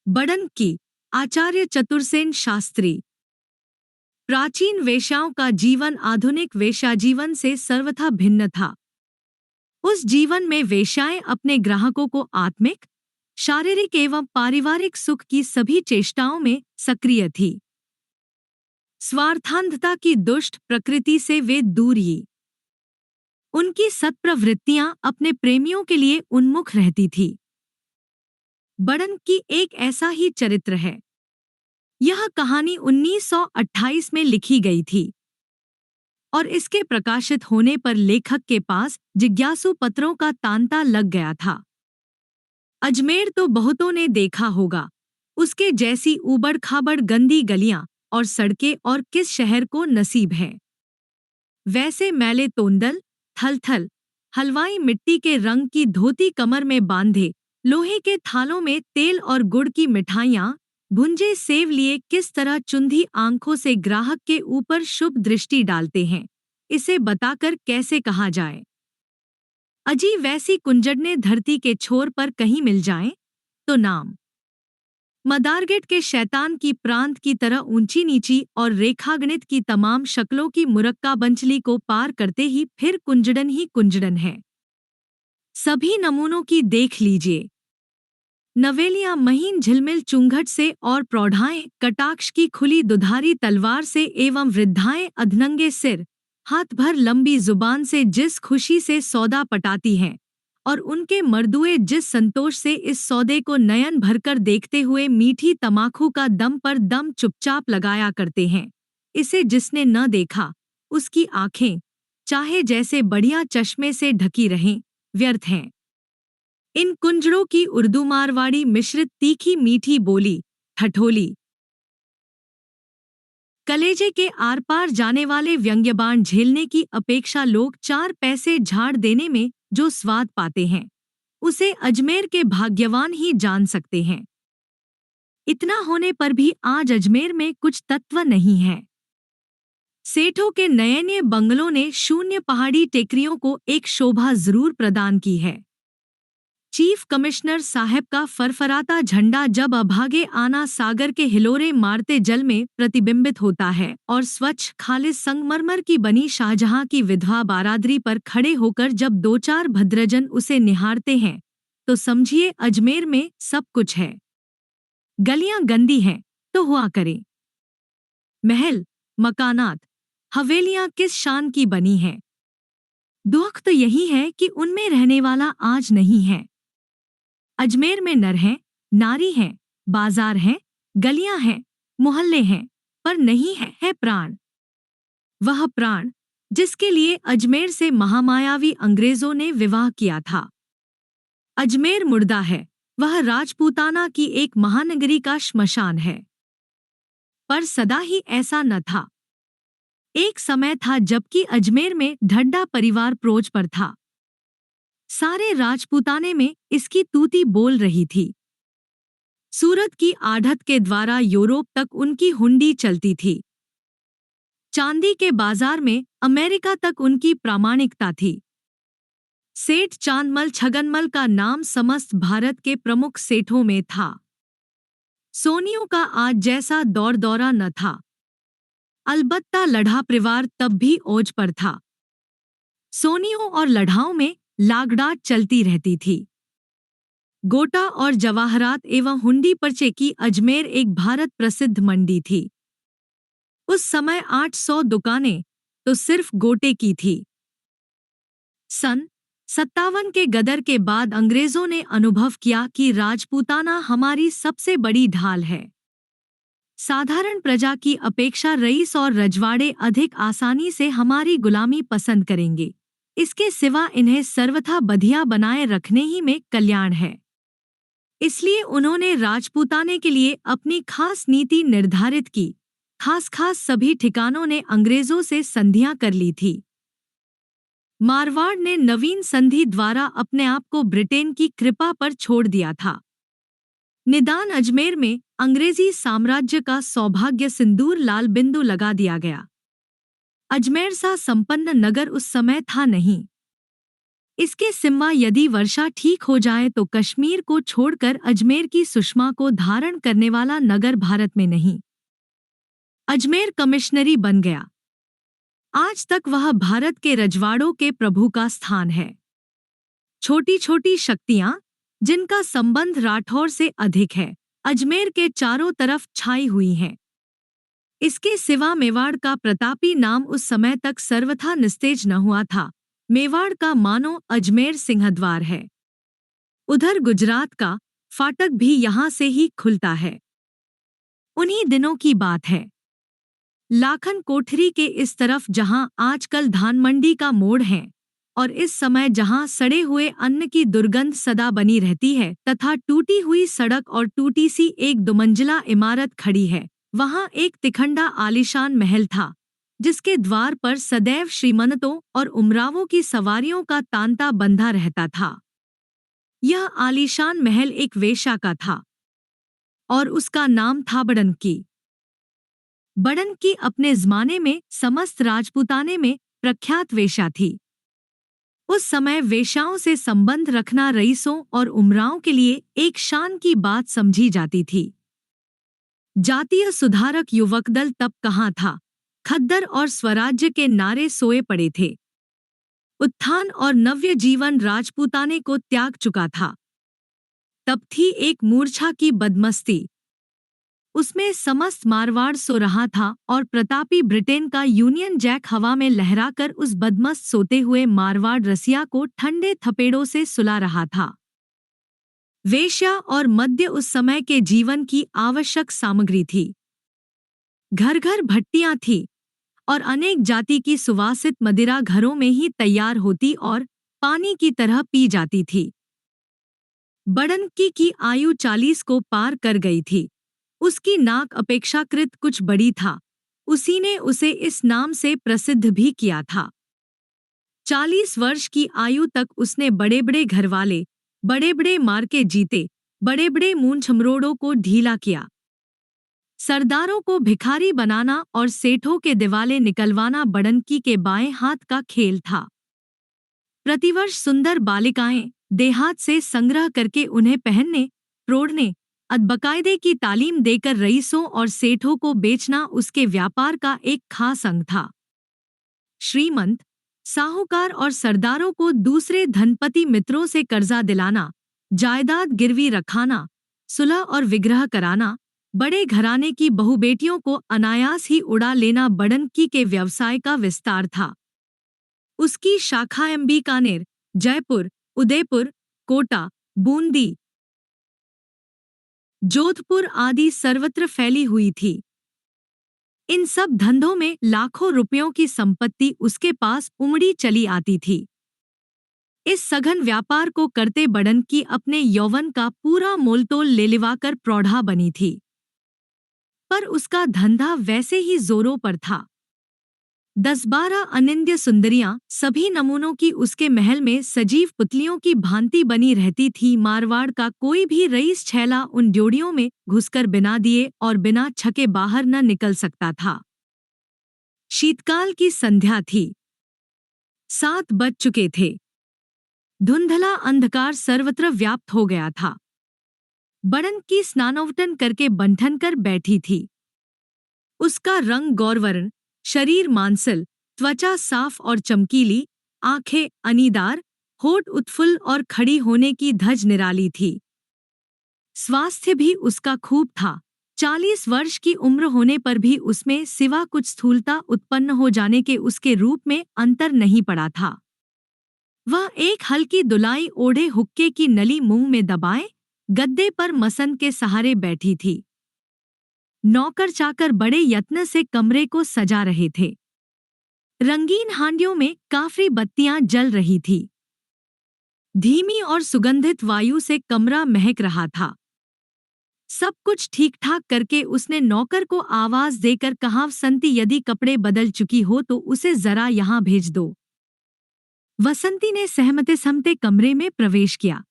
बड़न की आचार्य चतुरसेन शास्त्री। प्राचीन वेश्याओं का जीवन आधुनिक वेश्या जीवन से सर्वथा भिन्न था। उस जीवन में वेश्याएं अपने ग्राहकों को आत्मिक, शारीरिक एवं पारिवारिक सुख की सभी चेष्टाओं में सक्रिय थी। स्वार्थांधता की दुष्ट प्रकृति से वे दूर ही। उनकी सत्प्रवृत्तियां अपने प्रेमियों के लिए उन्मुख रहती थी। बड़न की एक ऐसा ही चरित्र है। यह कहानी 1928 में लिखी गई थी और इसके प्रकाशित होने पर लेखक के पास जिज्ञासु पत्रों का तांता लग गया था। अजमेर तो बहुतों ने देखा होगा, उसके जैसी ऊबड़-खाबड़ गंदी गलियां और सड़कें और किस शहर को नसीब है। वैसे मैले तोंदल, थल-थल, हलवाई मिट्टी के रंग की धोती कमर में बांधे, लोहे के थालों में तेल और गुड़ की मिठाइयाँ, भुंजे सेव लिए किस तरह चुंधी आंखों से ग्राहक के ऊपर शुभ दृष्टि डालते हैं, इसे बताकर कैसे कहा जाए। अजी वैसी कुंजड़ने धरती के छोर पर कहीं मिल जाएं, तो नाम मदारगेट के शैतान की प्रांत की तरह ऊंची नीची और रेखागणित की तमाम शक्लों की मुरक्का बंचली को पार करते ही फिर कुंजड़न ही कुंजड़न है। सभी नमूनों की देख लीजिए। नवेलियां महीन झिलमिल चुंघट से और प्रौढ़ाएं कटाक्ष की खुली दुधारी तलवार से एवं वृद्धाएं अधनंगे सिर, हाथ भर लंबी जुबान से जिस खुशी से सौदा पटाती हैं और उनके मर्दुए जिस संतोष से इस सौदे को नयन भरकर देखते हुए मीठी तमाखू का दम पर दम चुपचाप लगाया करते हैं, इसे जिसने न देखा उसकी आंखें चाहे जैसे बढ़िया चश्मे से ढकी रहें, व्यर्थ हैं। इन कुंजड़ों की उर्दू मारवाड़ी मिश्रित तीखी मीठी बोली, ठठोली, कलेजे के आर पार जाने वाले व्यंग्यबाण झेलने की अपेक्षा लोग 4 पैसे झाड़ देने में जो स्वाद पाते हैं, उसे अजमेर के भाग्यवान ही जान सकते हैं। इतना होने पर भी आज अजमेर में कुछ तत्व नहीं है। सेठों के नयनीय बंगलों ने शून्य पहाड़ी टेकरियों को एक शोभा जरूर प्रदान की है। चीफ कमिश्नर साहब का फरफराता झंडा जब अभागे आना सागर के हिलोरे मारते जल में प्रतिबिंबित होता है और स्वच्छ खालिस संगमरमर की बनी शाहजहां की विधवा बारादरी पर खड़े होकर जब 2-4 भद्रजन उसे निहारते हैं, तो समझिए अजमेर में सब कुछ है। गलियां गंदी हैं तो हुआ करे। महल, मकानात, हवेलियां किस शान की बनी हैं। दुख तो यही है कि उनमें रहने वाला आज नहीं है। अजमेर में नर हैं, नारी हैं, बाजार हैं, गलियां हैं, मोहल्ले हैं, पर नहीं है प्राण। वह प्राण जिसके लिए अजमेर से महामायावी अंग्रेजों ने विवाह किया था। अजमेर मुर्दा है, वह राजपूताना की एक महानगरी का श्मशान है। पर सदा ही ऐसा न था। एक समय था जबकि अजमेर में ढड्डा परिवार प्रोज पर था। सारे राजपूताने में इसकी तूती बोल रही थी। सूरत की आढ़त के द्वारा यूरोप तक उनकी हुंडी चलती थी। चांदी के बाजार में अमेरिका तक उनकी प्रामाणिकता थी। सेठ चांदमल छगनमल का नाम समस्त भारत के प्रमुख सेठों में था। सोनियों का आज जैसा दौर दौरा न था। अलबत्ता लढ़ा परिवार तब भी ओज पर था। सोनियों और लढ़ाओं में लागडाट चलती रहती थी। गोटा और जवाहरात एवं हुंडी पर्चे की अजमेर एक भारत प्रसिद्ध मंडी थी। उस समय 800 दुकानें तो सिर्फ गोटे की थी। सन 57 के गदर के बाद अंग्रेजों ने अनुभव किया कि राजपूताना हमारी सबसे बड़ी ढाल है। साधारण प्रजा की अपेक्षा रईस और रजवाड़े अधिक आसानी से हमारी गुलामी पसंद करेंगे। इसके सिवा इन्हें सर्वथा बधिया बनाए रखने ही में कल्याण है। इसलिए उन्होंने राजपूताने के लिए अपनी खास नीति निर्धारित की। खास सभी ठिकानों ने अंग्रेजों से संधियां कर ली थी। मारवाड़ ने नवीन संधि द्वारा अपने आप को ब्रिटेन की कृपा पर छोड़ दिया था। निदान अजमेर में अंग्रेजी साम्राज्य का सौभाग्य सिंदूर लाल बिंदु लगा दिया गया। अजमेर सा संपन्न नगर उस समय था नहीं। इसके सिवा यदि वर्षा ठीक हो जाए तो कश्मीर को छोड़कर अजमेर की सुषमा को धारण करने वाला नगर भारत में नहीं। अजमेर कमिश्नरी बन गया। आज तक वह भारत के रजवाड़ों के प्रभु का स्थान है। छोटी छोटी शक्तियां जिनका संबंध राठौर से अधिक है, अजमेर के चारों तरफ छाई हुई हैं। इसके सिवा मेवाड़ का प्रतापी नाम उस समय तक सर्वथा निस्तेज न हुआ था। मेवाड़ का मानो अजमेर सिंहद्वार है। उधर गुजरात का फाटक भी यहाँ से ही खुलता है। उन्हीं दिनों की बात है। लाखन कोठरी के इस तरफ जहां आजकल धान मंडी का मोड़ है और इस समय जहां सड़े हुए अन्न की दुर्गंध सदा बनी रहती है तथा टूटी हुई सड़क और टूटी सी एक दुमंजिला इमारत खड़ी है, वहां एक तिखंडा आलीशान महल था जिसके द्वार पर सदैव श्रीमंतों और उमरावों की सवारियों का तांता बंधा रहता था। यह आलीशान महल एक वेश्या का था और उसका नाम था बड़नकी। बड़नकी अपने ज़माने में समस्त राजपूताने में प्रख्यात वेश्या थी। उस समय वेश्याओं से संबंध रखना रईसों और उमरावों के लिए एक शान की बात समझी जाती थी। जातीय सुधारक युवक दल तब कहाँ था, खद्दर और स्वराज्य के नारे सोए पड़े थे। उत्थान और नव्य जीवन राजपूताने को त्याग चुका था। तब थी एक मूर्छा की बदमस्ती, उसमें समस्त मारवाड़ सो रहा था और प्रतापी ब्रिटेन का यूनियन जैक हवा में लहराकर उस बदमस्त सोते हुए मारवाड़ रसिया को ठंडे थपेड़ों से सुला रहा था। वेश्या और मद्य उस समय के जीवन की आवश्यक सामग्री थी। घर घर भट्टियां थीं और अनेक जाति की सुवासित मदिरा घरों में ही तैयार होती और पानी की तरह पी जाती थी। बड़नकी की आयु 40 को पार कर गई थी। उसकी नाक अपेक्षाकृत कुछ बड़ी था। उसी ने उसे इस नाम से प्रसिद्ध भी किया था। 40 वर्ष की आयु तक उसने बड़े बड़े घरवाले, बड़े बड़े मार्के जीते, बड़े बड़े मूंछमरोड़ों को ढीला किया। सरदारों को भिखारी बनाना और सेठों के दिवाले निकलवाना बड़नकी के बाएं हाथ का खेल था। प्रतिवर्ष सुंदर बालिकाएं देहात से संग्रह करके उन्हें पहनने, प्रोढ़ने, बकायदे की तालीम देकर रईसों और सेठों को बेचना उसके व्यापार का एक खास अंग था। श्रीमंत, साहूकार और सरदारों को दूसरे धनपति मित्रों से कर्जा दिलाना, जायदाद गिरवी रखाना, सुलह और विग्रह कराना, बड़े घराने की बहुबेटियों को अनायास ही उड़ा लेना बड़नकी के व्यवसाय का विस्तार था। उसकी शाखा बीकानेर, जयपुर, उदयपुर, कोटा, बूंदी, जोधपुर आदि सर्वत्र फैली हुई थी। इन सब धंधों में लाखों रुपयों की संपत्ति उसके पास उमड़ी चली आती थी। इस सघन व्यापार को करते बड़नकी अपने यौवन का पूरा मोलतोल ले लिवाकर प्रौढ़ा बनी थी। पर उसका धंधा वैसे ही जोरों पर था। 10-12 अनिंद्य सुंदरियां सभी नमूनों की उसके महल में सजीव पुतलियों की भांति बनी रहती थी। मारवाड़ का कोई भी रईस छैला उन ड्योढ़ियों में घुसकर बिना दिए और बिना छके बाहर न निकल सकता था। शीतकाल की संध्या थी। 7 बज चुके थे। धुंधला अंधकार सर्वत्र व्याप्त हो गया था। बड़नकी स्नानोवटन करके बंठन कर बैठी थी। उसका रंग गौरवर्ण, शरीर मांसल, त्वचा साफ और चमकीली, आंखें अनीदार, होठ उत्फुल्ल और खड़ी होने की धज निराली थी। स्वास्थ्य भी उसका खूब था। 40 वर्ष की उम्र होने पर भी उसमें सिवा कुछ स्थूलता उत्पन्न हो जाने के उसके रूप में अंतर नहीं पड़ा था। वह एक हल्की दुलाई ओढ़े हुक्के की नली मुंह में दबाए गद्दे पर मसन के सहारे बैठी थी। नौकर चाकर बड़े यत्न से कमरे को सजा रहे थे। रंगीन हांडियों में काफी बत्तियां जल रही थी। धीमी और सुगंधित वायु से कमरा महक रहा था। सब कुछ ठीक ठाक करके उसने नौकर को आवाज देकर कहा, वसंती यदि कपड़े बदल चुकी हो तो उसे जरा यहाँ भेज दो। वसंती ने सहमते सहमते कमरे में प्रवेश किया।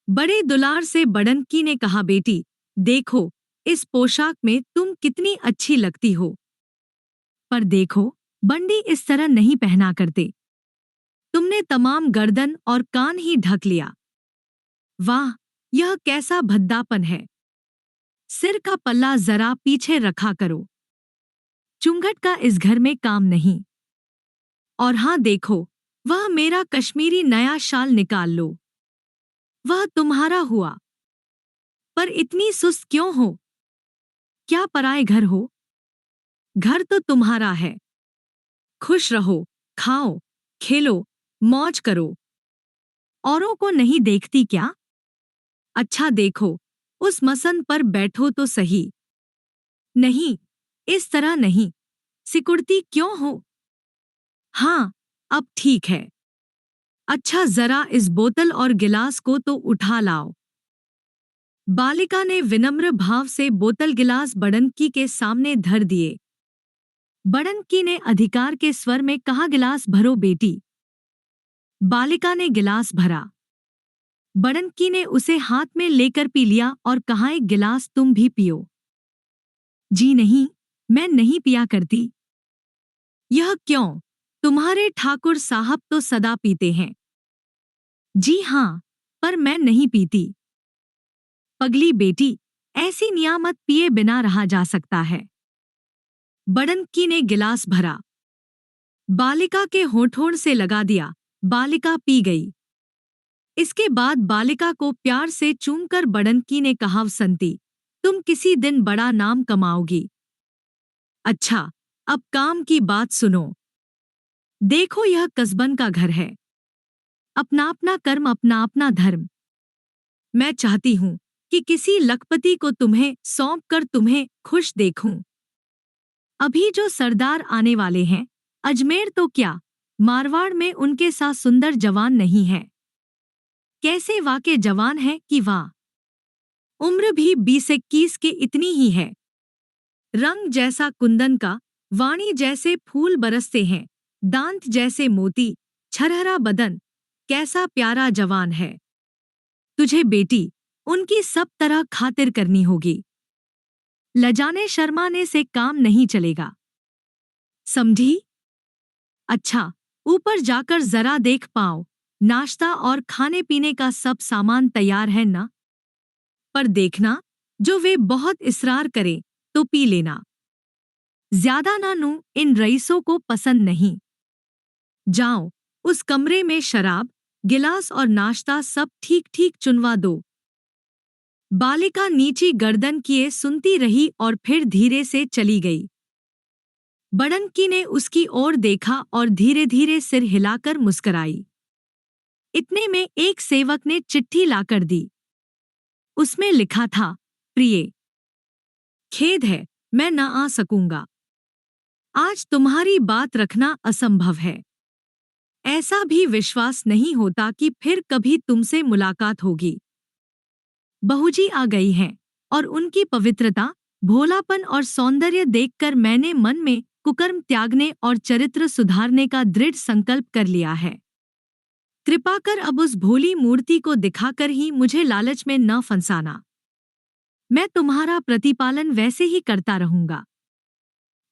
बड़े दुलार से बड़नकी ने कहा, बेटी देखो, इस पोशाक में तुम कितनी अच्छी लगती हो। पर देखो, बंडी इस तरह नहीं पहना करते। तुमने तमाम गर्दन और कान ही ढक लिया। वाह, यह कैसा भद्दापन है। सिर का पल्ला जरा पीछे रखा करो। चुंगट का इस घर में काम नहीं। और हाँ देखो, वह मेरा कश्मीरी नया शाल निकाल लो। वह तुम्हारा हुआ। पर इतनी सुस्त क्यों हो? क्या पराए घर हो? घर तो तुम्हारा है। खुश रहो, खाओ, खेलो, मौज करो। औरों को नहीं देखती क्या? अच्छा देखो, उस मसन पर बैठो तो सही। नहीं, इस तरह नहीं। सिकुड़ती क्यों हो? हाँ, अब ठीक है। अच्छा जरा इस बोतल और गिलास को तो उठा लाओ। बालिका ने विनम्र भाव से बोतल गिलास बड़नकी के सामने धर दिए। बड़नकी ने अधिकार के स्वर में कहा, गिलास भरो बेटी। बालिका ने गिलास भरा। बड़नकी ने उसे हाथ में लेकर पी लिया और कहा, एक गिलास तुम भी पियो। जी नहीं, मैं नहीं पिया करती। यह क्यों? तुम्हारे ठाकुर साहब तो सदा पीते हैं। जी हाँ, पर मैं नहीं पीती। पगली बेटी, ऐसी नियामत पिए बिना रहा जा सकता है। बड़नकी ने गिलास भरा। बालिका के होठों से लगा दिया। बालिका पी गई। इसके बाद बालिका को प्यार से चूमकर बड़नकी ने कहा, वसंती, तुम किसी दिन बड़ा नाम कमाओगी। अच्छा, अब काम की बात सुनो। देखो, यह कस्बन का घर है। अपना अपना कर्म, अपना अपना धर्म। मैं चाहती हूं कि किसी लखपति को तुम्हें सौंप कर तुम्हें खुश देखूं। अभी जो सरदार आने वाले हैं, अजमेर तो क्या, मारवाड़ में उनके साथ सुंदर जवान नहीं है। कैसे वाके जवान है कि वाह। उम्र भी 20-21 के इतनी ही है। रंग जैसा कुंदन का, वाणी जैसे फूल बरसते हैं, दांत जैसे मोती, छरहरा बदन, कैसा प्यारा जवान है। तुझे बेटी उनकी सब तरह खातिर करनी होगी। लजाने शर्माने से काम नहीं चलेगा, समझी? अच्छा, ऊपर जाकर जरा देख पाओ, नाश्ता और खाने पीने का सब सामान तैयार है ना? पर देखना, जो वे बहुत इसरार करें तो पी लेना। ज्यादा ना नू, इन रईसों को पसंद नहीं। जाओ, उस कमरे में शराब, गिलास और नाश्ता सब ठीक ठीक चुनवा दो। बालिका नीची गर्दन किए सुनती रही और फिर धीरे से चली गई। बड़नकी ने उसकी ओर देखा और धीरे धीरे सिर हिलाकर मुस्कुराई। इतने में एक सेवक ने चिट्ठी लाकर दी। उसमें लिखा था, प्रिय, खेद है, मैं न आ सकूंगा। आज तुम्हारी बात रखना असंभव है। ऐसा भी विश्वास नहीं होता कि फिर कभी तुमसे मुलाकात होगी। बहूजी आ गई हैं और उनकी पवित्रता, भोलापन और सौंदर्य देखकर मैंने मन में कुकर्म त्यागने और चरित्र सुधारने का दृढ़ संकल्प कर लिया है। कृपा कर अब उस भोली मूर्ति को दिखाकर ही मुझे लालच में न फंसाना। मैं तुम्हारा प्रतिपालन वैसे ही करता रहूंगा।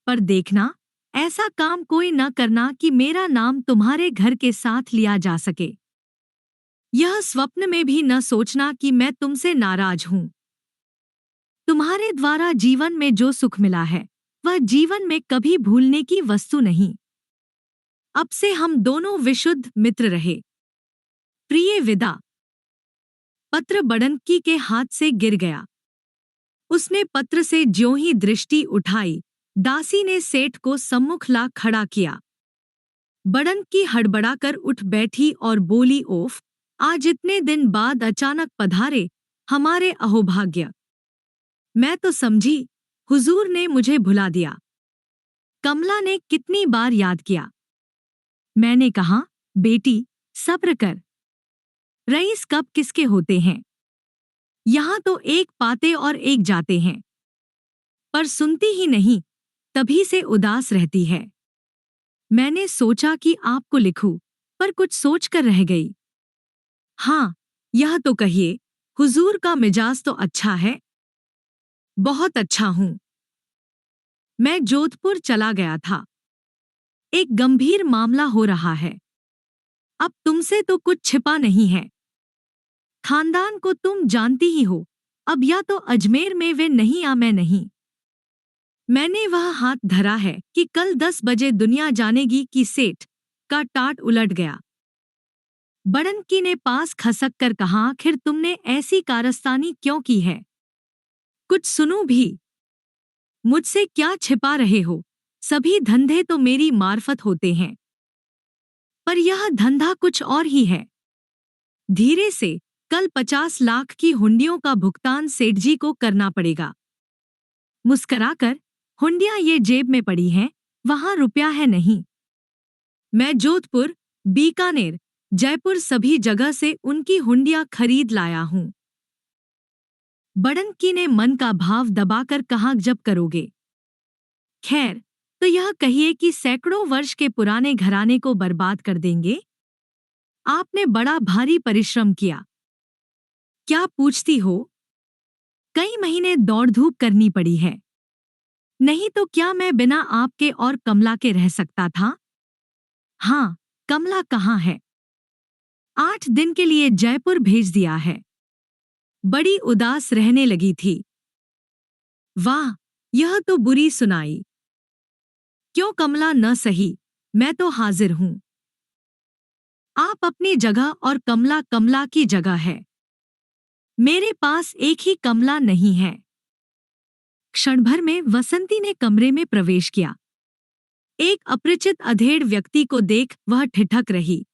पर देखना, ऐसा काम कोई न करना कि मेरा नाम तुम्हारे घर के साथ लिया जा सके। यह स्वप्न में भी न सोचना कि मैं तुमसे नाराज हूं। तुम्हारे द्वारा जीवन में जो सुख मिला है, वह जीवन में कभी भूलने की वस्तु नहीं। अब से हम दोनों विशुद्ध मित्र रहे। प्रिय, विदा। पत्र बड़नकी के हाथ से गिर गया। उसने पत्र से ज्यों ही दृष्टि उठाई, दासी ने सेठ को सम्मुख ला खड़ा किया। बड़नकी हड़बड़ाकर उठ बैठी और बोली, ओफ, आज इतने दिन बाद अचानक पधारे, हमारे अहोभाग्य। मैं तो समझी हुजूर ने मुझे भुला दिया। कमला ने कितनी बार याद किया। मैंने कहा, बेटी सब्र कर। रईस कब किसके होते हैं? यहाँ तो एक पाते और एक जाते हैं। पर सुनती ही नहीं, तभी से उदास रहती है। मैंने सोचा कि आपको लिखूं, पर कुछ सोचकर रह गई। हाँ, यह तो कहिए, हुजूर का मिजाज तो अच्छा है? बहुत अच्छा हूँ। मैं जोधपुर चला गया था। एक गंभीर मामला हो रहा है। अब तुमसे तो कुछ छिपा नहीं है। खानदान को तुम जानती ही हो। अब या तो अजमेर में वे नहीं या मैं नहीं। मैंने वह हाथ धरा है कि कल 10 बजे दुनिया जानेगी कि सेठ का टाट उलट गया। बड़नकी ने पास खसक कर कहा, आखिर तुमने ऐसी कारस्तानी क्यों की है? कुछ सुनूं भी? मुझसे क्या छिपा रहे हो? सभी धंधे तो मेरी मार्फत होते हैं, पर यह धंधा कुछ और ही है। धीरे से, कल 50 लाख की हुंडियों का भुगतान सेठ जी को करना पड़ेगा। मुस्कराकर, हुंडियां ये जेब में पड़ी हैं, वहां रुपया है नहीं। मैं जोधपुर, बीकानेर, जयपुर सभी जगह से उनकी हुंडियां खरीद लाया हूं। बड़नकी ने मन का भाव दबाकर कहा, जब करोगे? खैर, तो यह कहिए कि सैकड़ों वर्ष के पुराने घराने को बर्बाद कर देंगे? आपने बड़ा भारी परिश्रम किया। क्या पूछती हो? कई महीने दौड़ धूप करनी पड़ी है। नहीं तो क्या मैं बिना आपके और कमला के रह सकता था? हाँ, कमला कहाँ है? 8 दिन के लिए जयपुर भेज दिया है। बड़ी उदास रहने लगी थी। वाह, यह तो बुरी सुनाई। क्यों कमला न सही, मैं तो हाजिर हूं। आप अपनी जगह और कमला कमला की जगह है। मेरे पास एक ही कमला नहीं है। क्षण भर में वसंती ने कमरे में प्रवेश किया। एक अपरिचित अधेड़ व्यक्ति को देख वह ठिठक रही।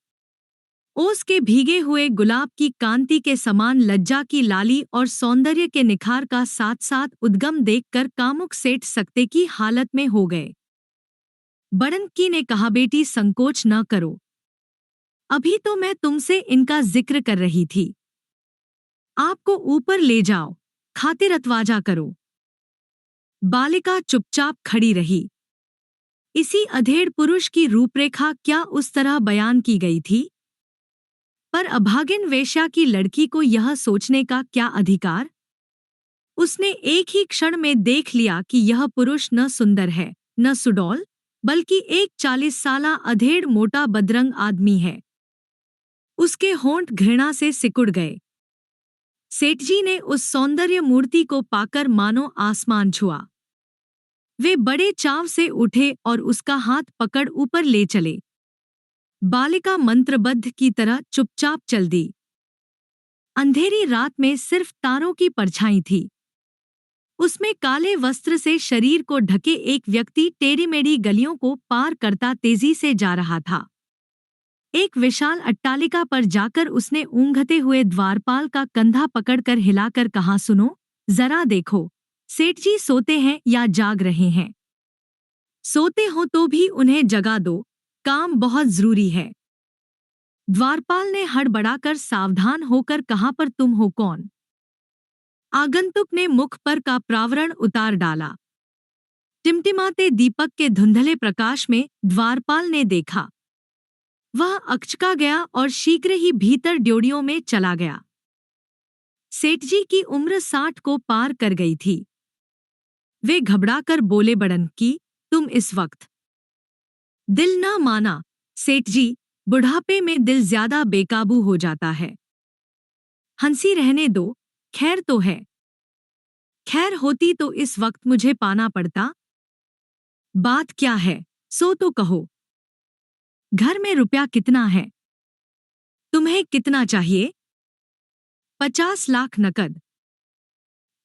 ओस के भीगे हुए गुलाब की कांति के समान लज्जा की लाली और सौंदर्य के निखार का साथ साथ उद्गम देखकर कामुक सेठ सकते की हालत में हो गए। बड़नकी ने कहा, बेटी संकोच न करो। अभी तो मैं तुमसे इनका जिक्र कर रही थी। आपको ऊपर ले जाओ, खातिरतवाजा करो। बालिका चुपचाप खड़ी रही। इसी अधेड़ पुरुष की रूपरेखा क्या उस तरह बयान की गई थी? पर अभागिन वेश्या की लड़की को यह सोचने का क्या अधिकार? उसने एक ही क्षण में देख लिया कि यह पुरुष न सुंदर है, न सुडौल, बल्कि एक 40 साला अधेड़ मोटा बदरंग आदमी है। उसके होंठ घृणा से सिकुड़ गए। सेठजी ने उस सौंदर्य मूर्ति को पाकर मानो आसमान छुआ। वे बड़े चाव से उठे और उसका हाथ पकड़ ऊपर ले चले। बालिका मंत्रबद्ध की तरह चुपचाप चल दी। अंधेरी रात में सिर्फ तारों की परछाई थी। उसमें काले वस्त्र से शरीर को ढके एक व्यक्ति टेढ़ी-मेढ़ी गलियों को पार करता तेजी से जा रहा था। एक विशाल अट्टालिका पर जाकर उसने ऊँघते हुए द्वारपाल का कंधा पकड़कर हिलाकर कहा, सुनो, जरा देखो, सेठ जी सोते हैं या जाग रहे हैं। सोते हो तो भी उन्हें जगा दो, काम बहुत जरूरी है। द्वारपाल ने हड़बड़ाकर सावधान होकर कहा, पर तुम हो कौन? आगंतुक ने मुख पर का प्रावरण उतार डाला। टिमटिमाते दीपक के धुंधले प्रकाश में द्वारपाल ने देखा। वह अकचका गया और शीघ्र ही भीतर ड्योढ़ियों में चला गया। सेठजी की उम्र 60 को पार कर गई थी। वे घबराकर बोले, बड़नकी, तुम इस वक्त? दिल न माना, सेठजी, बुढ़ापे में दिल ज्यादा बेकाबू हो जाता है। हंसी रहने दो, खैर तो है। खैर होती तो इस वक्त मुझे पाना पड़ता। बात क्या है, सो तो कहो। घर में रुपया कितना है? तुम्हें कितना चाहिए? 50 लाख नकद।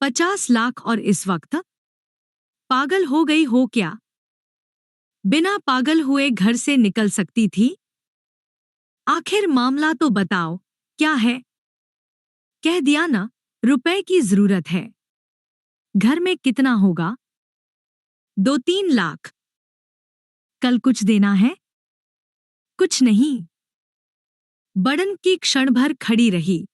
50 लाख और इस वक्त? पागल हो गई हो क्या? बिना पागल हुए घर से निकल सकती थी? आखिर मामला तो बताओ, क्या है? कह दिया ना, रुपए की जरूरत है। घर में कितना होगा? 2-3 लाख। कल कुछ देना है? कुछ नहीं। बड़नकी क्षण भर खड़ी रही।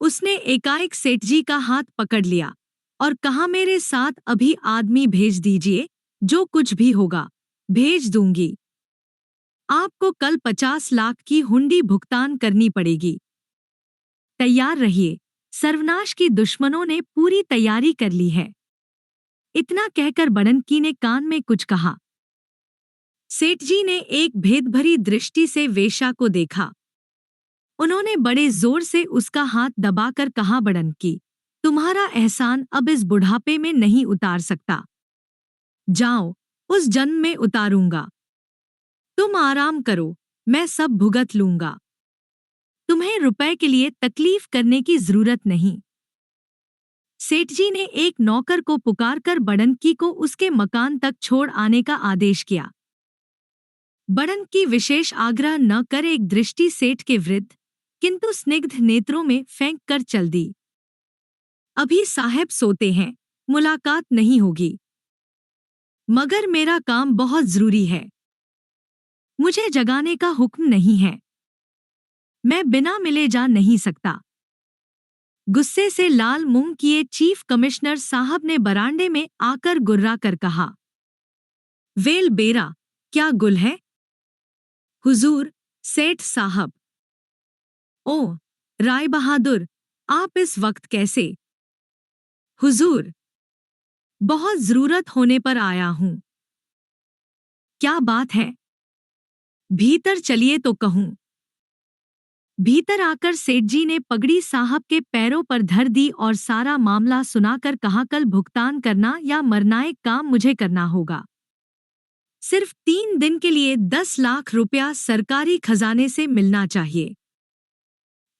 उसने एकाएक सेठजी का हाथ पकड़ लिया और कहा, मेरे साथ अभी आदमी भेज दीजिए, जो कुछ भी होगा, भेज दूंगी। आपको कल 50 लाख की हुंडी भुगतान करनी पड़ेगी। तैयार रहिए, सर्वनाश की दुश्मनों ने पूरी तैयारी कर ली है। इतना कहकर बड़नकी ने कान में कुछ कहा। सेठ जी ने एक भेदभरी दृष्टि से वेश्या को देखा। उन्होंने बड़े जोर से उसका हाथ दबाकर कहा, बड़न की, तुम्हारा एहसान अब इस बुढ़ापे में नहीं उतार सकता। जाओ, उस जन्म में उतारूंगा। तुम आराम करो, मैं सब भुगत लूंगा। तुम्हें रुपए के लिए तकलीफ करने की जरूरत नहीं। सेठ जी ने एक नौकर को पुकारकर बड़नकी को उसके मकान तक छोड़ आने का आदेश किया। बड़नकी विशेष आग्रह न कर एक दृष्टि सेठ के वृद्ध किंतु स्निग्ध नेत्रों में फेंक कर चल दी। अभी साहब सोते हैं, मुलाकात नहीं होगी। मगर मेरा काम बहुत जरूरी है। मुझे जगाने का हुक्म नहीं है। मैं बिना मिले जा नहीं सकता। गुस्से से लाल मुंह किए चीफ कमिश्नर साहब ने बरांडे में आकर गुर्रा कर कहा, वेल बेरा, क्या गुल है? हुजूर, सेठ साहब। ओह, राय बहादुर, आप इस वक्त कैसे? हुजूर, बहुत जरूरत होने पर आया हूं। क्या बात है? भीतर चलिए तो कहूं। भीतर आकर सेठ जी ने पगड़ी साहब के पैरों पर धर दी और सारा मामला सुनाकर कहा, कल भुगतान करना या मरना, एक काम मुझे करना होगा। सिर्फ 3 दिन के लिए 10 लाख रुपया सरकारी खजाने से मिलना चाहिए।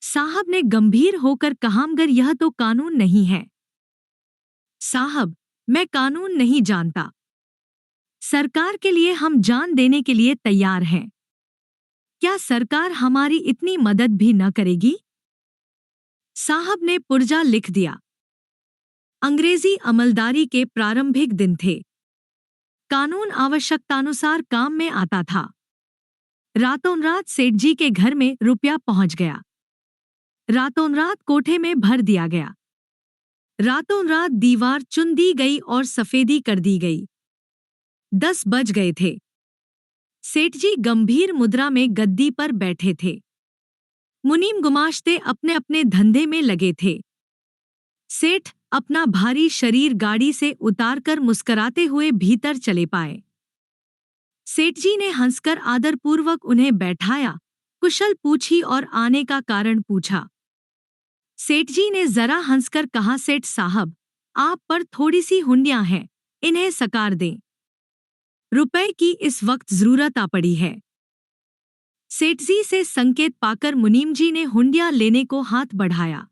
साहब ने गंभीर होकर कहा, मगर यह तो कानून नहीं है। साहब, मैं कानून नहीं जानता। सरकार के लिए हम जान देने के लिए तैयार हैं। क्या सरकार हमारी इतनी मदद भी न करेगी? साहब ने पुर्जा लिख दिया। अंग्रेजी अमलदारी के प्रारंभिक दिन थे। कानून आवश्यकतानुसार काम में आता था। रातों रात सेठ जी के घर में रुपया पहुंच गया। रातों रात कोठे में भर दिया गया। रातों रात दीवार चुन दी गई और सफेदी कर दी गई। 10 बज गए थे। सेठ जी गंभीर मुद्रा में गद्दी पर बैठे थे। मुनीम गुमाश्ते अपने अपने धंधे में लगे थे। सेठ अपना भारी शरीर गाड़ी से उतारकर मुस्कराते हुए भीतर चले पाए। सेठ जी ने हंसकर आदरपूर्वक उन्हें बैठाया, कुशल पूछी और आने का कारण पूछा। सेठ जी ने जरा हंसकर कहा, सेठ साहब, आप पर थोड़ी सी हुंडियां हैं, इन्हें सकार दें। रुपए की इस वक्त जरूरत आ पड़ी है। सेठ जी से संकेत पाकर मुनीम जी ने हुंडियां लेने को हाथ बढ़ाया।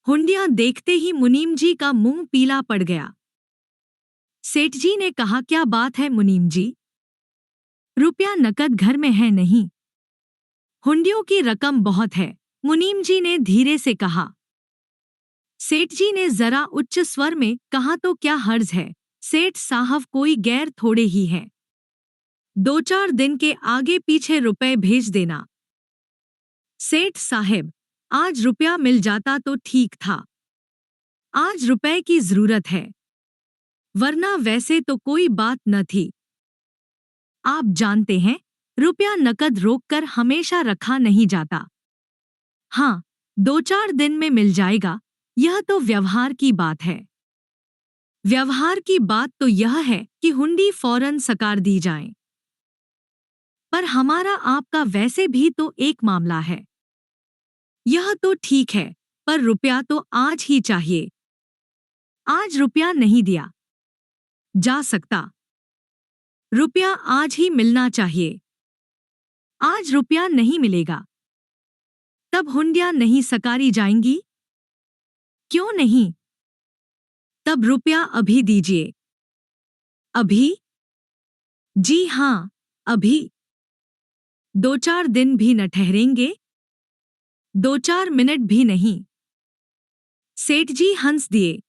हुंडियां देखते ही मुनीम जी का मुंह पीला पड़ गया। सेठ जी ने कहा, क्या बात है मुनीम जी? रुपया नकद घर में है नहीं? हुंडियों की रकम बहुत है, मुनीम जी ने धीरे से कहा। सेठ जी ने जरा उच्च स्वर में कहा, तो क्या हर्ज है सेठ साहब, कोई गैर थोड़े ही है। 2-4 दिन के आगे पीछे रुपए भेज देना। सेठ साहब, आज रुपया मिल जाता तो ठीक था। आज रुपए की जरूरत है, वरना वैसे तो कोई बात न थी। आप जानते हैं, रुपया नकद रोककर हमेशा रखा नहीं जाता। हाँ, 2-4 दिन में मिल जाएगा, यह तो व्यवहार की बात है। व्यवहार की बात तो यह है कि हुंडी फौरन सकार दी जाए। पर हमारा आपका वैसे भी तो एक मामला है। यह तो ठीक है, पर रुपया तो आज ही चाहिए। आज रुपया नहीं दिया जा सकता। रुपया आज ही मिलना चाहिए। आज रुपया नहीं मिलेगा, तब हुंडियां नहीं सकारी जाएंगी। क्यों नहीं? तब रुपया अभी दीजिए। अभी? जी हाँ, अभी। 2-4 दिन भी न ठहरेंगे? 2-4 मिनट भी नहीं। सेठ जी हंस दिए।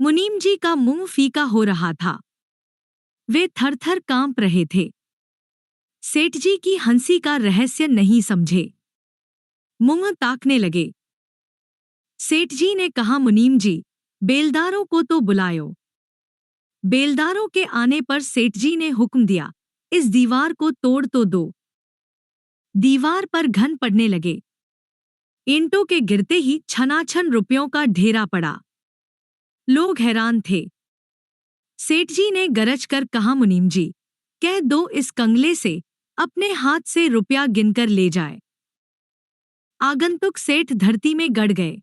मुनीम जी का मुंह फीका हो रहा था। वे थर-थर कांप रहे थे। सेठ जी की हंसी का रहस्य नहीं समझे। मुंह ताकने लगे। सेठ जी ने कहा, मुनीम जी, बेलदारों को तो बुलायो। बेलदारों के आने पर सेठ जी ने हुक्म दिया, इस दीवार को तोड़ तो दो। दीवार पर घन पड़ने लगे। ईंटों के गिरते ही छनाछन रुपयों का ढेरा पड़ा। लोग हैरान थे। सेठ जी ने गरज कर कहा, मुनीम जी, कह दो इस कंगले से अपने हाथ से रुपया गिनकर ले जाए। आगंतुक सेठ धरती में गड़ गए।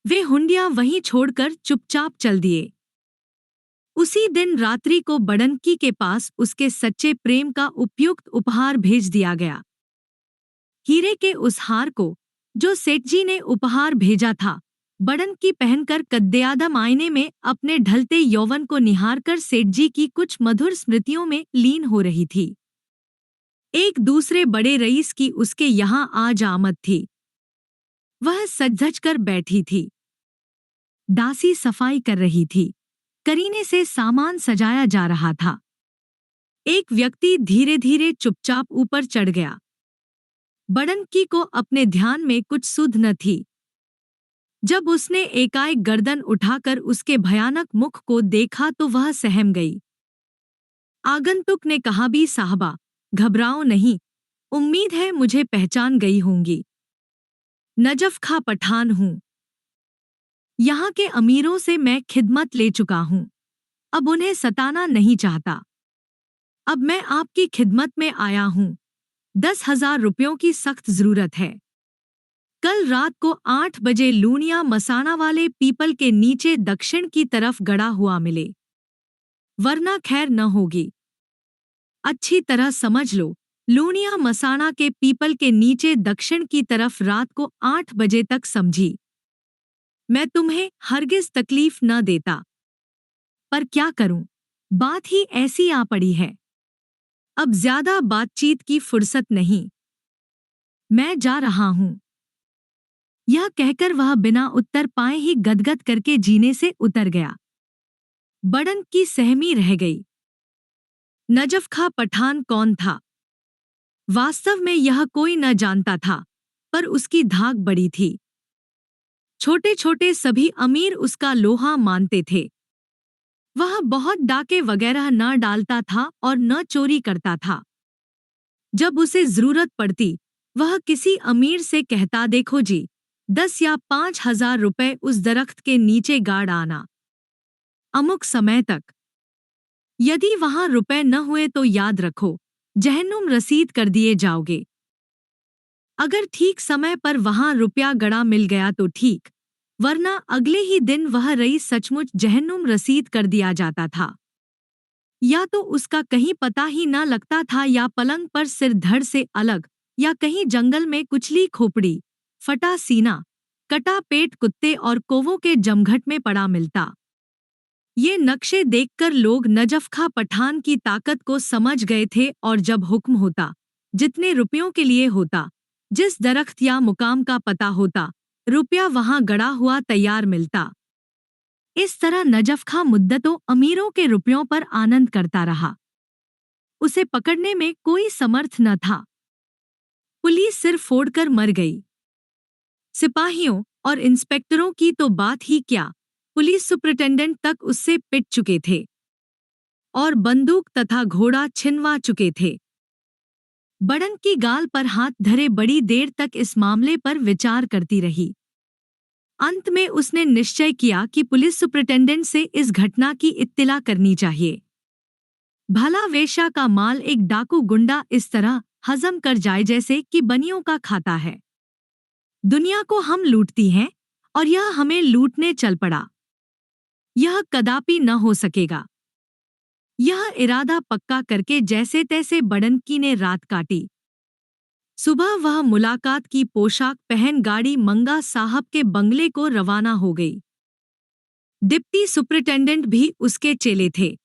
वे हुंडियां वहीं छोड़कर चुपचाप चल दिए। उसी दिन रात्रि को बड़नकी के पास उसके सच्चे प्रेम का उपयुक्त उपहार भेज दिया गया। हीरे के उस हार को जो सेठजी ने उपहार भेजा था, बड़नकी पहनकर कद्देआदम आईने में अपने ढलते यौवन को निहारकर सेठजी की कुछ मधुर स्मृतियों में लीन हो रही थी। एक दूसरे बड़े रईस की उसके यहाँ आज आमद थी। वह सज-धज कर बैठी थी। दासी सफाई कर रही थी। करीने से सामान सजाया जा रहा था। एक व्यक्ति धीरे धीरे चुपचाप ऊपर चढ़ गया। बड़नकी को अपने ध्यान में कुछ सुध न थी। जब उसने एकाएक गर्दन उठाकर उसके भयानक मुख को देखा तो वह सहम गई। आगंतुक ने कहा, भी साहबा, घबराओ नहीं, उम्मीद है मुझे पहचान गई होंगी। नजफ खां पठान हूं। यहाँ के अमीरों से मैं खिदमत ले चुका हूँ। अब उन्हें सताना नहीं चाहता। अब मैं आपकी खिदमत में आया हूँ। 10,000 रुपयों की सख्त जरूरत है। कल रात को 8 बजे लूनिया मसाना वाले पीपल के नीचे दक्षिण की तरफ गड़ा हुआ मिले, वरना खैर न होगी। अच्छी तरह समझ लो, लूनिया मसाना के पीपल के नीचे दक्षिण की तरफ रात को 8 बजे तक समझी। मैं तुम्हें हरगिज तकलीफ न देता, पर क्या करूं, बात ही ऐसी आ पड़ी है। अब ज्यादा बातचीत की फुर्सत नहीं, मैं जा रहा हूं। यह कहकर वह बिना उत्तर पाए ही गदगद करके जीने से उतर गया। बड़नकी सहमी रह गई। नजफ खां पठान कौन था? वास्तव में यह कोई न जानता था, पर उसकी धाक बड़ी थी। छोटे छोटे सभी अमीर उसका लोहा मानते थे। वह बहुत डाके वगैरह न डालता था और न चोरी करता था। जब उसे जरूरत पड़ती, वह किसी अमीर से कहता, देखो जी, 10 या 5,000 रुपए उस दरख्त के नीचे गाड़ आना, अमुक समय तक। यदि वहां रुपए न हुए तो याद रखो, जहन्नुम रसीद कर दिए जाओगे। अगर ठीक समय पर वहां रुपया गड़ा मिल गया तो ठीक, वरना अगले ही दिन वह रईस सचमुच जहन्नुम रसीद कर दिया जाता था। या तो उसका कहीं पता ही न लगता था, या पलंग पर सिर धड़ से अलग, या कहीं जंगल में कुचली खोपड़ी, फटा सीना, कटा पेट कुत्ते और कौवों के जमघट में पड़ा मिलता। ये नक्शे देखकर लोग नजफ खां पठान की ताकत को समझ गए थे, और जब हुक्म होता, जितने रुपयों के लिए होता, जिस दरख्त या मुकाम का पता होता, रुपया वहां गड़ा हुआ तैयार मिलता। इस तरह नजफ खां मुद्दतों अमीरों के रुपयों पर आनंद करता रहा। उसे पकड़ने में कोई समर्थ न था। पुलिस सिर फोड़कर मर गई। सिपाहियों और इंस्पेक्टरों की तो बात ही क्या, पुलिस सुपरिटेंडेंट तक उससे पिट चुके थे और बंदूक तथा घोड़ा छिनवा चुके थे। बड़नकी गाल पर हाथ धरे बड़ी देर तक इस मामले पर विचार करती रही। अंत में उसने निश्चय किया कि पुलिस सुपरिटेंडेंट से इस घटना की इत्तिला करनी चाहिए। भला वेश्या का माल एक डाकू गुंडा इस तरह हजम कर जाए जैसे कि बनियों का खाता है। दुनिया को हम लूटती हैं और यह हमें लूटने चल पड़ा। यह कदापि न हो सकेगा। यह इरादा पक्का करके जैसे तैसे बड़नकी ने रात काटी। सुबह वह मुलाकात की पोशाक पहन गाड़ी मंगा साहब के बंगले को रवाना हो गई। डिप्टी सुपरिटेंडेंट भी उसके चेले थे।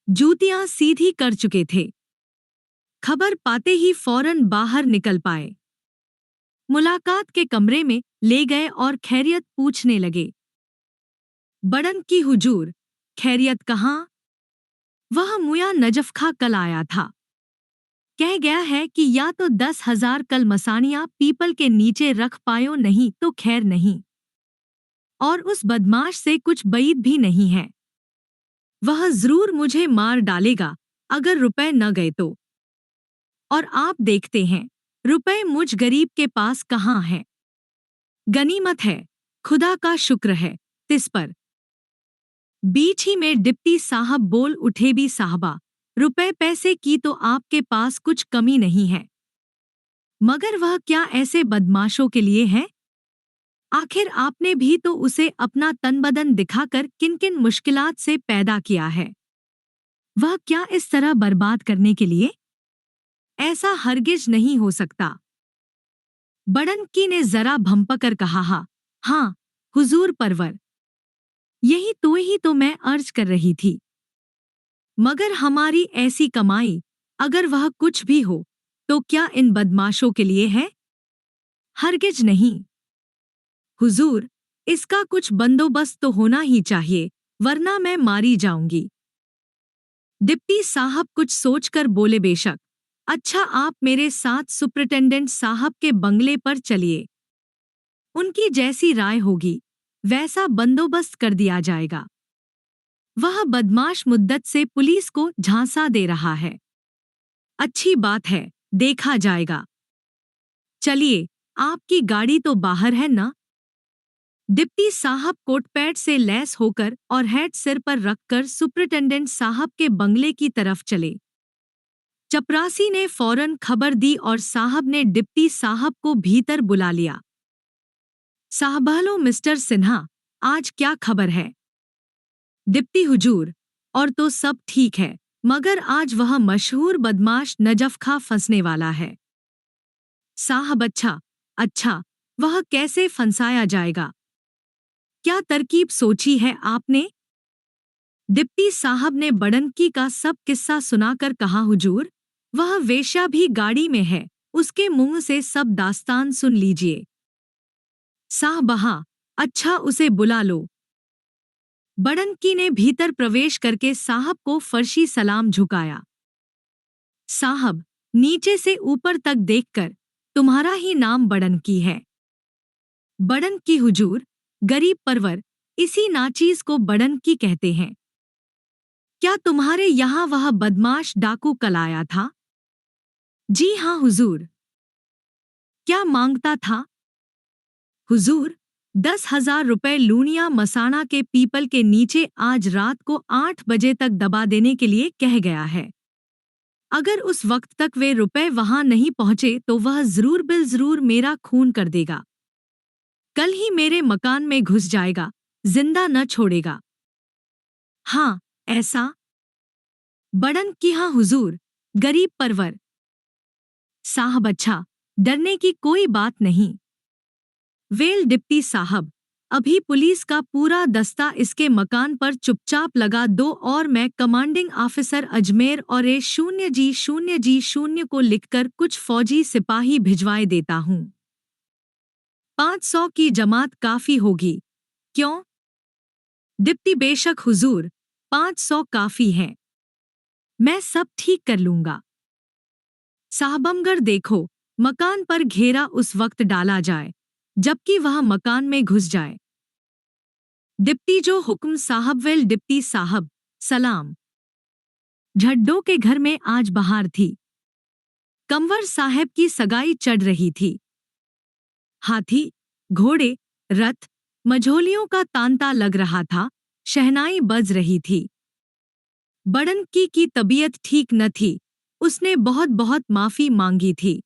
जूतियां सीधी कर चुके थे। खबर पाते ही फौरन बाहर निकल पाए। मुलाकात के कमरे में ले गए और खैरियत पूछने लगे। बड़नकी, हुजूर, खैरियत कहाँ? वह मुया नजफ खां कल आया था। कह गया है कि या तो 10,000 कल मसानिया पीपल के नीचे रख पायो, नहीं तो खैर नहीं। और उस बदमाश से कुछ बईद भी नहीं है। वह जरूर मुझे मार डालेगा अगर रुपए न गए तो। और आप देखते हैं, रुपए मुझ गरीब के पास कहाँ है। गनीमत है, खुदा का शुक्र है तिस पर। बीच ही में डिप्टी साहब बोल उठे, भी साहबा, रुपए पैसे की तो आपके पास कुछ कमी नहीं है, मगर वह क्या ऐसे बदमाशों के लिए है? आखिर आपने भी तो उसे अपना तन बदन दिखाकर किन किन मुश्किलात से पैदा किया है। वह क्या इस तरह बर्बाद करने के लिए? ऐसा हरगिज नहीं हो सकता। बड़नकी ने जरा भंपकर कहा, हाँ हुजूर परवर, यही तो मैं अर्ज कर रही थी। मगर हमारी ऐसी कमाई, अगर वह कुछ भी हो, तो क्या इन बदमाशों के लिए है? हरगिज नहीं हुजूर, इसका कुछ बंदोबस्त तो होना ही चाहिए, वरना मैं मारी जाऊंगी। डिप्टी साहब कुछ सोचकर बोले, बेशक। अच्छा, आप मेरे साथ सुपरिटेंडेंट साहब के बंगले पर चलिए। उनकी जैसी राय होगी, वैसा बंदोबस्त कर दिया जाएगा। वह बदमाश मुद्दत से पुलिस को झांसा दे रहा है। अच्छी बात है, देखा जाएगा। चलिए, आपकी गाड़ी तो बाहर है ना? डिप्टी साहब कोटपैट से लैस होकर और हैट सिर पर रखकर सुपरिटेंडेंट साहब के बंगले की तरफ चले। चपरासी ने फौरन खबर दी और साहब ने डिप्टी साहब को भीतर बुला लिया। साहबालो मिस्टर सिन्हा, आज क्या खबर है? डिप्टी हुजूर, और तो सब ठीक है, मगर आज वह मशहूर बदमाश नजफ खां फंसने वाला है। साहब, अच्छा, वह कैसे फंसाया जाएगा? क्या तरकीब सोची है आपने? डिप्टी साहब ने बड़नकी का सब किस्सा सुनाकर कहा, हुजूर, वह वेश्या भी गाड़ी में है, उसके मुंह से सब दास्तान सुन लीजिए। साहबहा, अच्छा, उसे बुला लो। बड़नकी ने भीतर प्रवेश करके साहब को फर्शी सलाम झुकाया। साहब, नीचे से ऊपर तक देखकर, तुम्हारा ही नाम बड़नकी है। बड़नकी हुजूर, गरीब परवर, इसी नाचीज को बड़नकी कहते हैं। क्या तुम्हारे यहाँ वह बदमाश डाकू कल आया था? जी हाँ हुजूर। क्या मांगता था? हुजूर, 10,000 रुपए लूनिया मसाना के पीपल के नीचे आज रात को 8 बजे तक दबा देने के लिए कह गया है। अगर उस वक्त तक वे रुपए वहां नहीं पहुंचे तो वह जरूर मेरा खून कर देगा। कल ही मेरे मकान में घुस जाएगा, जिंदा न छोड़ेगा। हाँ, ऐसा? बड़नकी, हाँ हुजूर, गरीब परवर। साहब, अच्छा, डरने की कोई बात नहीं। वेल डिप्टी साहब, अभी पुलिस का पूरा दस्ता इसके मकान पर चुपचाप लगा दो और मैं कमांडिंग ऑफिसर अजमेर और A0G0G0 को लिखकर कुछ फौजी सिपाही भिजवाए देता हूँ। 500 की जमात काफी होगी, क्यों? डिप्टी, बेशक हुजूर, 500 काफी है। मैं सब ठीक कर लूंगा। साहबमगर देखो, मकान पर घेरा उस वक्त डाला जाए जबकि वह मकान में घुस जाए। डिप्टी, जो हुक्म साहब। वेल डिप्टी साहब, सलाम। झड्डों के घर में आज बहार थी। कंवर साहब की सगाई चढ़ रही थी। हाथी, घोड़े, रथ, मझोलियों का तांता लग रहा था, शहनाई बज रही थी। बड़नकी की तबीयत ठीक न थी, उसने बहुत बहुत माफी मांगी थी,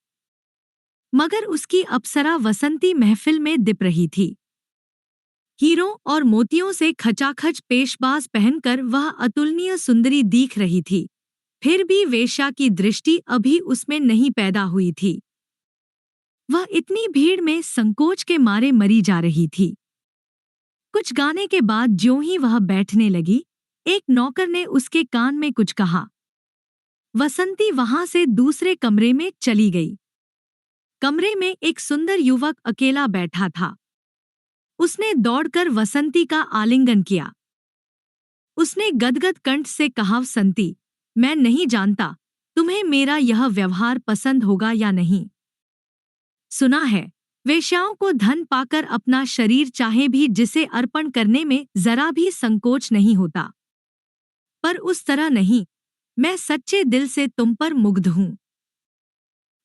मगर उसकी अप्सरा वसंती महफिल में दिप रही थी। हीरों और मोतियों से खचाखच पेशबाज पहनकर वह अतुलनीय सुंदरी दिख रही थी, फिर भी वेश्या की दृष्टि अभी उसमें नहीं पैदा हुई थी। वह इतनी भीड़ में संकोच के मारे मरी जा रही थी। कुछ गाने के बाद ज्यों ही वह बैठने लगी, एक नौकर ने उसके कान में कुछ कहा। वसंती वहां से दूसरे कमरे में चली गई। कमरे में एक सुंदर युवक अकेला बैठा था। उसने दौड़कर वसंती का आलिंगन किया। उसने गदगद कंठ से कहा, वसंती, मैं नहीं जानता तुम्हें मेरा यह व्यवहार पसंद होगा या नहीं। सुना है, वेश्याओं को धन पाकर अपना शरीर चाहे भी जिसे अर्पण करने में जरा भी संकोच नहीं होता, पर उस तरह नहीं। मैं सच्चे दिल से तुम पर मुग्ध हूं।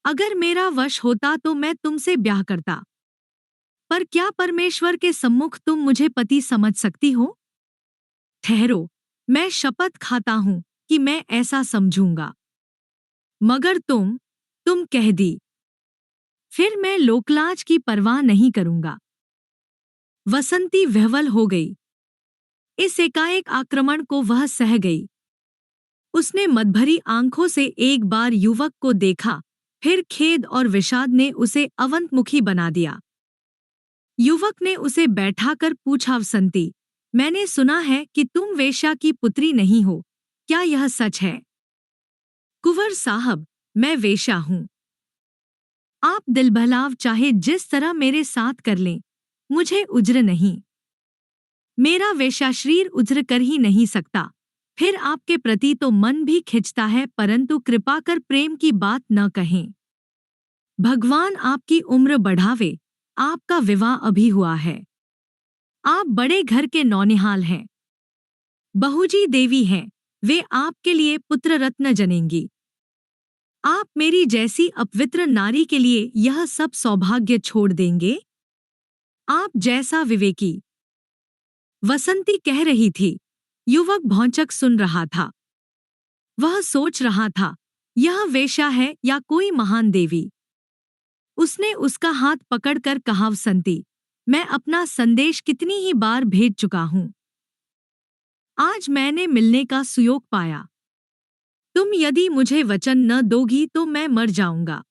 अगर मेरा वश होता तो मैं तुमसे ब्याह करता, पर क्या परमेश्वर के सम्मुख तुम मुझे पति समझ सकती हो? ठहरो, मैं शपथ खाता हूँ, कि मैं ऐसा समझूंगा। मगर तुम कह दी, फिर मैं लोकलाज की परवाह नहीं करूंगा। वसंती विह्वल हो गई। इस एकाएक आक्रमण को वह सह गई। उसने मदभरी आंखों से एक बार युवक को देखा, फिर खेद और विषाद ने उसे अवंतमुखी बना दिया। युवक ने उसे बैठाकर पूछा, वसंती, मैंने सुना है कि तुम वेश्या की पुत्री नहीं हो, क्या यह सच है? कुंवर साहब, मैं वेश्या हूँ। आप दिलबहलाव चाहे जिस तरह मेरे साथ कर लें, मुझे उज्र नहीं। मेरा वेश्या शरीर उज्र कर ही नहीं सकता। फिर आपके प्रति तो मन भी खिंचता है, परंतु कृपा कर प्रेम की बात न कहें। भगवान आपकी उम्र बढ़ावे, आपका विवाह अभी हुआ है। आप बड़े घर के नौनिहाल हैं। बहूजी देवी हैं, वे आपके लिए पुत्र रत्न जनेंगी। आप मेरी जैसी अपवित्र नारी के लिए यह सब सौभाग्य छोड़ देंगे? आप जैसा विवेकी। वसंती कह रही थी। युवक भौंचक सुन रहा था। वह सोच रहा था, यह वेश्या है या कोई महान देवी। उसने उसका हाथ पकड़कर कहा, वसंती, मैं अपना संदेश कितनी ही बार भेज चुका हूं। आज मैंने मिलने का सुयोग पाया। तुम यदि मुझे वचन न दोगी तो मैं मर जाऊंगा।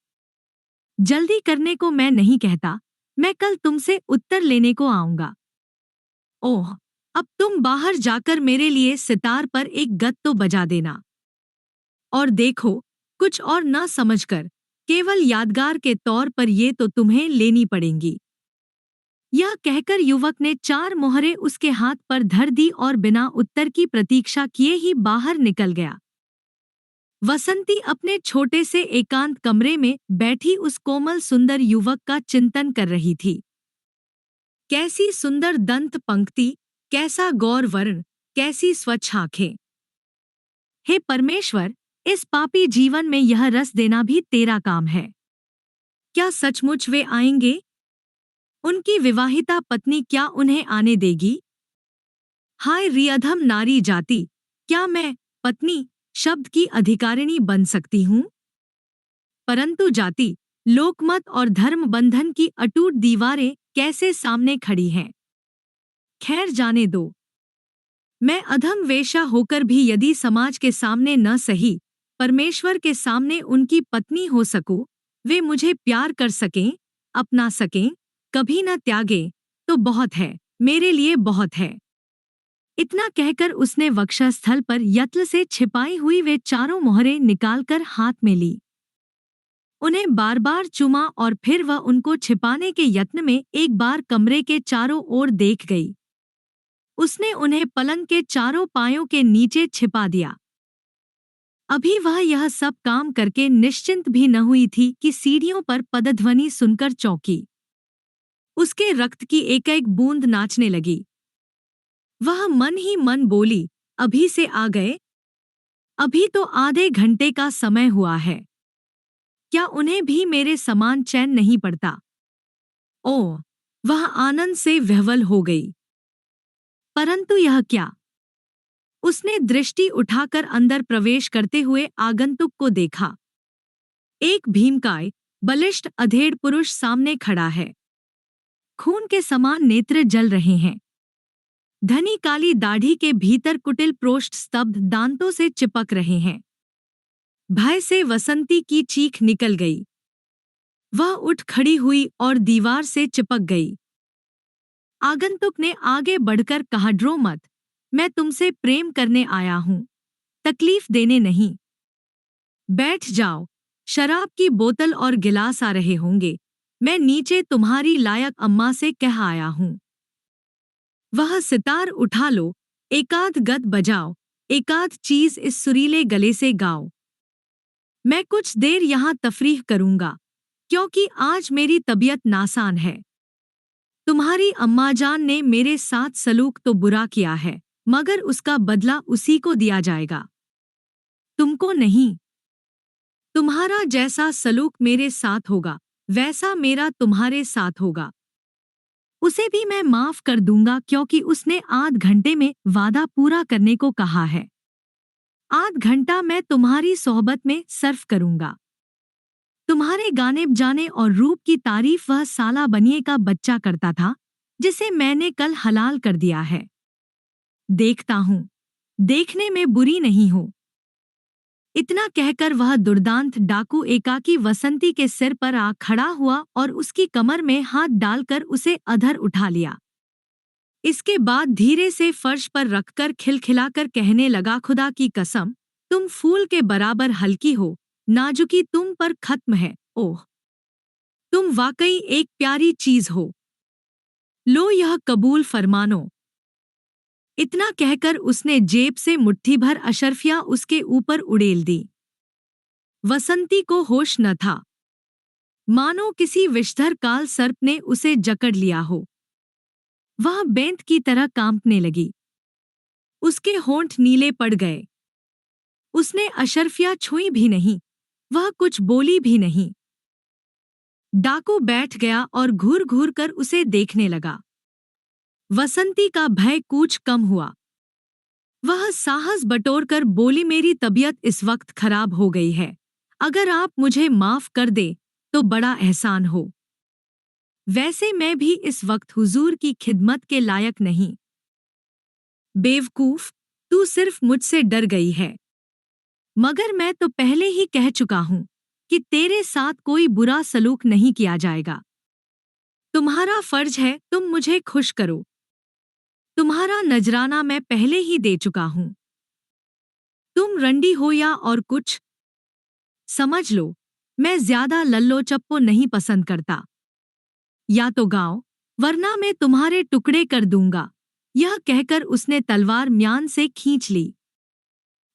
जल्दी करने को मैं नहीं कहता, मैं कल तुमसे उत्तर लेने को आऊंगा। ओह, अब तुम बाहर जाकर मेरे लिए सितार पर एक गत तो बजा देना। और देखो, कुछ और न समझकर, केवल यादगार के तौर पर ये तो तुम्हें लेनी पड़ेंगी। यह कहकर युवक ने 4 मोहरें उसके हाथ पर धर दी और बिना उत्तर की प्रतीक्षा किए ही बाहर निकल गया। वसंती अपने छोटे से एकांत कमरे में बैठी उस कोमल सुंदर युवक का चिंतन कर रही थी। कैसी सुंदर दंत पंक्ति, कैसा गौर वर्ण, कैसी स्वच्छ आंखें। हे परमेश्वर, इस पापी जीवन में यह रस देना भी तेरा काम है। क्या सचमुच वे आएंगे? उनकी विवाहिता पत्नी क्या उन्हें आने देगी? हाय रियधम नारी जाति, क्या मैं पत्नी शब्द की अधिकारिणी बन सकती हूँ? परंतु जाति, लोकमत और धर्म बंधन की अटूट दीवारें कैसे सामने खड़ी हैं। खैर जाने दो। मैं अधम वेश्या होकर भी यदि समाज के सामने न सही, परमेश्वर के सामने उनकी पत्नी हो सकूं, वे मुझे प्यार कर सकें, अपना सकें, कभी न त्यागें, तो बहुत है, मेरे लिए बहुत है। इतना कहकर उसने वक्षस्थल पर यत्न से छिपाई हुई वे 4 मोहरें निकालकर हाथ में ली। उन्हें बार बार चूमा और फिर वह उनको छिपाने के यत्न में एक बार कमरे के चारों ओर देख गई। उसने उन्हें पलंग के चारों पायों के नीचे छिपा दिया। अभी वह यह सब काम करके निश्चिंत भी न हुई थी कि सीढ़ियों पर पदध्वनि सुनकर चौंकी। उसके रक्त की एक एक बूंद नाचने लगी। वह मन ही मन बोली, अभी से आ गए? अभी तो आधे घंटे का समय हुआ है। क्या उन्हें भी मेरे समान चैन नहीं पड़ता? ओह! वह आनंद से विह्वल हो गई। परंतु यह क्या? उसने दृष्टि उठाकर अंदर प्रवेश करते हुए आगंतुक को देखा। एक भीमकाय, बलिष्ठ अधेड़ पुरुष सामने खड़ा है। खून के समान नेत्र जल रहे हैं। घनी काली दाढ़ी के भीतर कुटिल प्रोष्ठ स्तब्ध दांतों से चिपक रहे हैं। भय से वसंती की चीख निकल गई। वह उठ खड़ी हुई और दीवार से चिपक गई। आगंतुक ने आगे बढ़कर कहा, डरो मत, मैं तुमसे प्रेम करने आया हूं, तकलीफ देने नहीं। बैठ जाओ, शराब की बोतल और गिलास आ रहे होंगे, मैं नीचे तुम्हारी लायक अम्मा से कह आया हूं। वह सितार उठा लो, एकाध गत बजाओ, एकाध चीज इस सुरीले गले से गाओ। मैं कुछ देर यहाँ तफरीह करूंगा, क्योंकि आज मेरी तबीयत नासान है। तुम्हारी अम्माजान ने मेरे साथ सलूक तो बुरा किया है, मगर उसका बदला उसी को दिया जाएगा, तुमको नहीं। तुम्हारा जैसा सलूक मेरे साथ होगा, वैसा मेरा तुम्हारे साथ होगा। उसे भी मैं माफ कर दूंगा, क्योंकि उसने आध घंटे में वादा पूरा करने को कहा है। आध घंटा मैं तुम्हारी सोहबत में सर्फ करूंगा। तुम्हारे गाने बजाने और रूप की तारीफ वह साला बनिए का बच्चा करता था जिसे मैंने कल हलाल कर दिया है। देखता हूँ, देखने में बुरी नहीं हो। इतना कहकर वह दुर्दांत डाकू एकाकी वसंती के सिर पर आ खड़ा हुआ और उसकी कमर में हाथ डालकर उसे अधर उठा लिया। इसके बाद धीरे से फर्श पर रखकर खिलखिलाकर कहने लगा, खुदा की कसम, तुम फूल के बराबर हल्की हो, नाजुकी तुम पर खत्म है। ओह, तुम वाकई एक प्यारी चीज हो। लो यह कबूल फरमानो। इतना कहकर उसने जेब से मुट्ठी भर अशर्फियां उसके ऊपर उड़ेल दी। वसंती को होश न था, मानो किसी विषधर काल सर्प ने उसे जकड़ लिया हो। वह बेंत की तरह कांपने लगी। उसके होंठ नीले पड़ गए। उसने अशर्फिया छुई भी नहीं, वह कुछ बोली भी नहीं। डाकू बैठ गया और घूर घूर कर उसे देखने लगा। वसंती का भय कुछ कम हुआ। वह साहस बटोरकर बोली, मेरी तबीयत इस वक्त खराब हो गई है, अगर आप मुझे माफ कर दे तो बड़ा एहसान हो। वैसे मैं भी इस वक्त हुजूर की खिदमत के लायक नहीं। बेवकूफ, तू सिर्फ मुझसे डर गई है, मगर मैं तो पहले ही कह चुका हूं कि तेरे साथ कोई बुरा सलूक नहीं किया जाएगा। तुम्हारा फर्ज है तुम मुझे खुश करो। तुम्हारा नजराना मैं पहले ही दे चुका हूं। तुम रंडी हो या और कुछ, समझ लो, मैं ज्यादा लल्लो चप्पो नहीं पसंद करता। या तो गाओ, वरना मैं तुम्हारे टुकड़े कर दूंगा। यह कहकर उसने तलवार म्यान से खींच ली।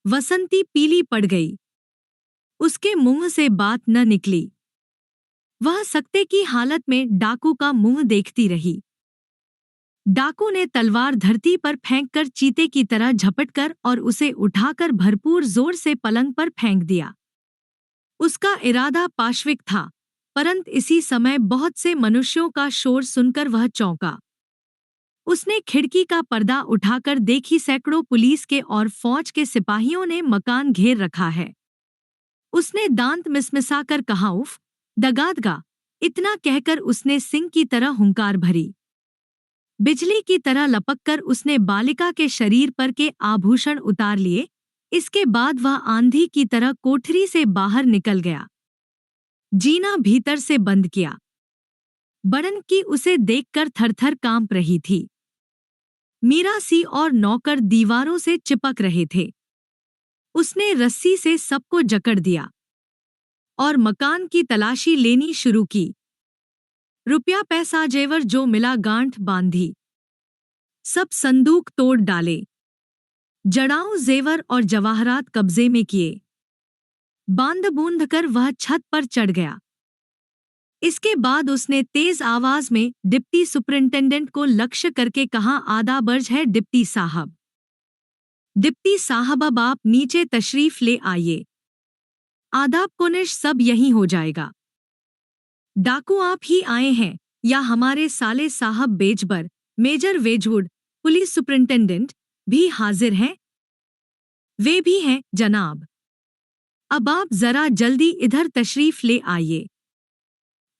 वसंती पीली पड़ गई। उसके मुंह से बात न निकली। वह सकते की हालत में डाकू का मुंह देखती रही। डाकू ने तलवार धरती पर फेंककर चीते की तरह झपटकर और उसे उठाकर भरपूर जोर से पलंग पर फेंक दिया। उसका इरादा पाशविक था, परंतु इसी समय बहुत से मनुष्यों का शोर सुनकर वह चौंका। उसने खिड़की का पर्दा उठाकर देखी, सैकड़ों पुलिस के और फौज के सिपाहियों ने मकान घेर रखा है। उसने दांत मिसमिसाकर कहा, उफ, दगादगा। इतना कहकर उसने सिंह की तरह हुंकार भरी। बिजली की तरह लपककर उसने बालिका के शरीर पर के आभूषण उतार लिए। इसके बाद वह आंधी की तरह कोठरी से बाहर निकल गया। जीना भीतर से बंद किया। बड़न की उसे देखकर थरथर कांप रही थी। मीरासी और नौकर दीवारों से चिपक रहे थे। उसने रस्सी से सबको जकड़ दिया और मकान की तलाशी लेनी शुरू की। रुपया पैसा जेवर जो मिला गांठ बांधी। सब संदूक तोड़ डाले। जड़ाऊ जेवर और जवाहरात कब्जे में किए। बांध बूंद कर वह छत पर चढ़ गया। इसके बाद उसने तेज आवाज में डिप्टी सुपरिंटेंडेंट को लक्ष्य करके कहा, आदाब अर्ज है डिप्टी साहब। डिप्टी साहब, अब आप नीचे तशरीफ ले आइए। आदाब कोनिश सब यहीं हो जाएगा। डाकू आप ही आए हैं या हमारे साले साहब बेजबर, मेजर वेजवुड, पुलिस सुपरिंटेंडेंट भी हाजिर हैं? वे भी हैं जनाब। अब आप जरा जल्दी इधर तशरीफ ले आइए।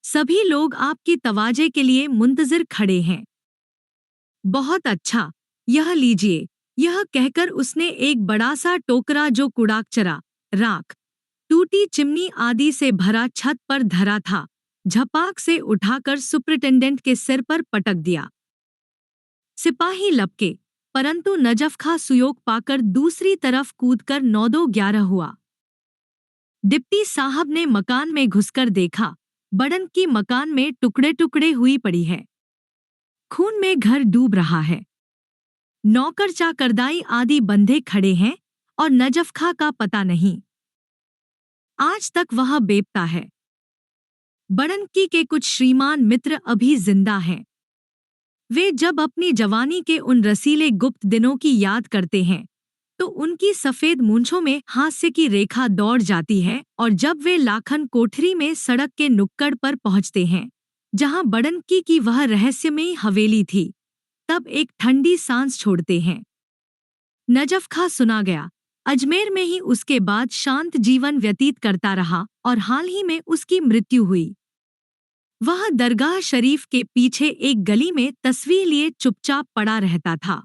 सभी लोग आपकी तवाजे के लिए मुंतजिर खड़े हैं। बहुत अच्छा, यह लीजिए। यह कहकर उसने एक बड़ा सा टोकरा जो कुड़ाकचरा, राख, टूटी चिमनी आदि से भरा छत पर धरा था, झपाक से उठाकर सुपरिटेंडेंट के सिर पर पटक दिया। सिपाही लपके, परंतु नजफ खां सुयोग पाकर दूसरी तरफ कूदकर 9-2-11 हुआ। डिप्टी साहब ने मकान में घुसकर देखा, बड़न की मकान में टुकड़े टुकड़े हुई पड़ी है। खून में घर डूब रहा है। नौकर चाकरदाई आदि बंधे खड़े हैं और नजफ खां का पता नहीं। आज तक वह बेपता है। बड़नकी के कुछ श्रीमान मित्र अभी जिंदा हैं। वे जब अपनी जवानी के उन रसीले गुप्त दिनों की याद करते हैं तो उनकी सफेद मूंछों में हास्य की रेखा दौड़ जाती है, और जब वे लाखन कोठरी में सड़क के नुक्कड़ पर पहुंचते हैं जहां बड़नकी की वह रहस्यमयी हवेली थी, तब एक ठंडी सांस छोड़ते हैं। नजफ खां सुना गया, अजमेर में ही उसके बाद शांत जीवन व्यतीत करता रहा और हाल ही में उसकी मृत्यु हुई। वह दरगाह शरीफ के पीछे एक गली में तस्वीर लिए चुपचाप पड़ा रहता था।